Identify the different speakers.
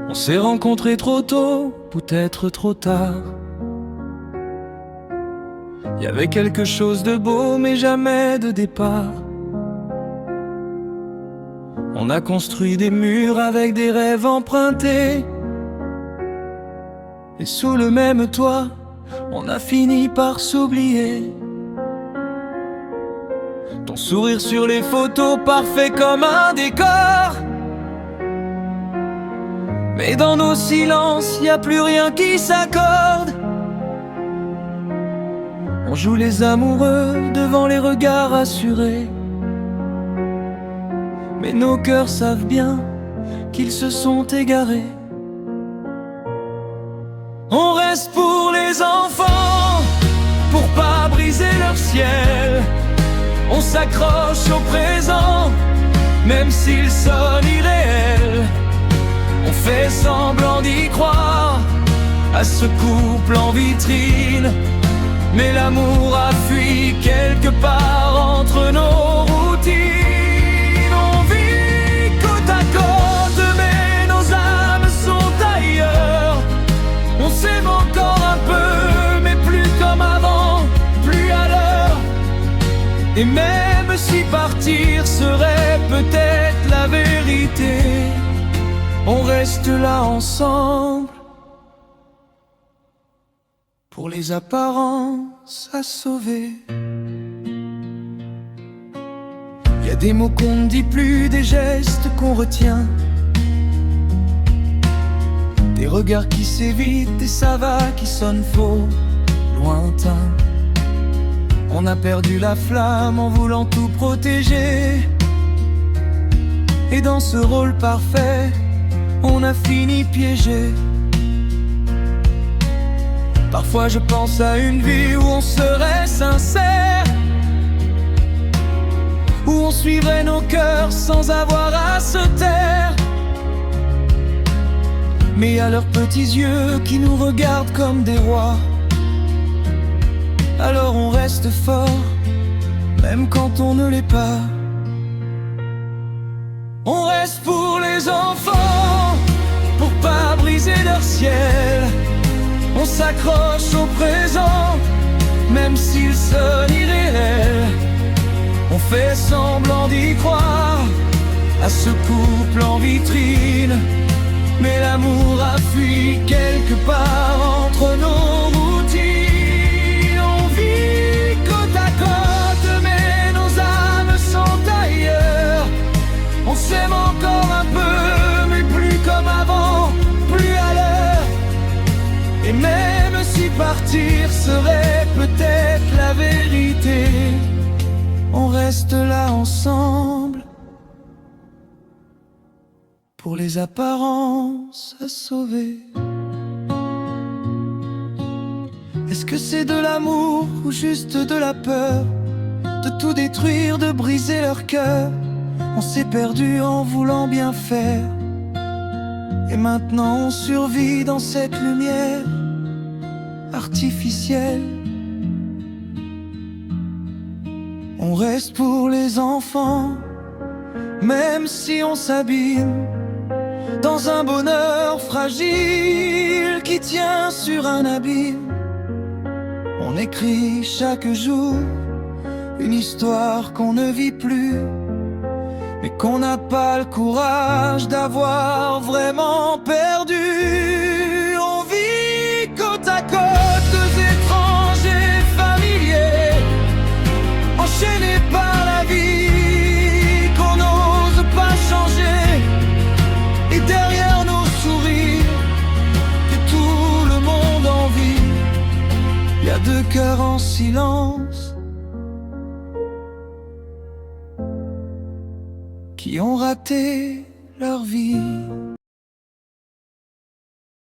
Speaker 1: On s'est rencontrés trop tôt, peut-être trop tard. Y avait quelque chose de beau, mais jamais de départ. On a construit des murs avec des rêves empruntés. Et sous le même toit, on a fini par s'oublier. Ton sourire sur les photos, parfait comme un décor. Mais dans nos silences, y a plus rien qui s'accorde. On joue les amoureux devant les regards assurés. Mais nos cœurs savent bien qu'ils se sont égarés. On reste pour les enfants, pour pas briser leur ciel. On s'accroche au présent, même s'il sonne irréel. On fait semblant d'y croire à ce couple en vitrine. Mais l'amour a fui quelque part entre nos routines. On vit côte à côte, mais nos âmes sont ailleurs. On s'aime encore un peu, mais plus comme avant, plus à l'heure. Et même si partir serait peut-être la vérité, on reste là ensemble pour les apparences à sauver. Y a des mots qu'on ne dit plus, des gestes qu'on retient, des regards qui s'évitent, des ça va qui sonnent faux, lointains. On a perdu la flamme en voulant tout protéger. Et dans ce rôle parfait, on a fini piégé. Parfois je pense à une vie où on serait sincère, où on suivrait nos cœurs sans avoir à se taire. Mais à leurs petits yeux qui nous regardent comme des rois, alors on reste fort, même quand on ne l'est pas. On reste pour les enfants, pour pas briser leur ciel. On s'accroche au présent, même s'il sonne irréel. On fait semblant d'y croire à ce couple en vitrine. Mais l'amour a fui quelque part entre nos routines. On vit côte à côte, mais nos âmes sont ailleurs. On s'aime encore un peu, mais plus comme avant, plus à l'heure. Et même si partir serait peut-être la vérité, on reste là ensemble pour les apparences à sauver. Est-ce que c'est de l'amour ou juste de la peur de tout détruire, de briser leur cœur? On s'est perdu en voulant bien faire, et maintenant on survit dans cette lumière artificielle. On reste pour les enfants, même si on s'abîme dans un bonheur fragile qui tient sur un abîme. On écrit chaque jour une histoire qu'on ne vit plus, mais qu'on n'a pas le courage d'avoir vraiment perdu. On vit côte à côte, deux étrangers familiers, enchaînés par la vie qu'on n'ose pas changer. Et derrière nos sourires, que tout le monde envie, y a deux cœurs en silence qui ont raté leur vie.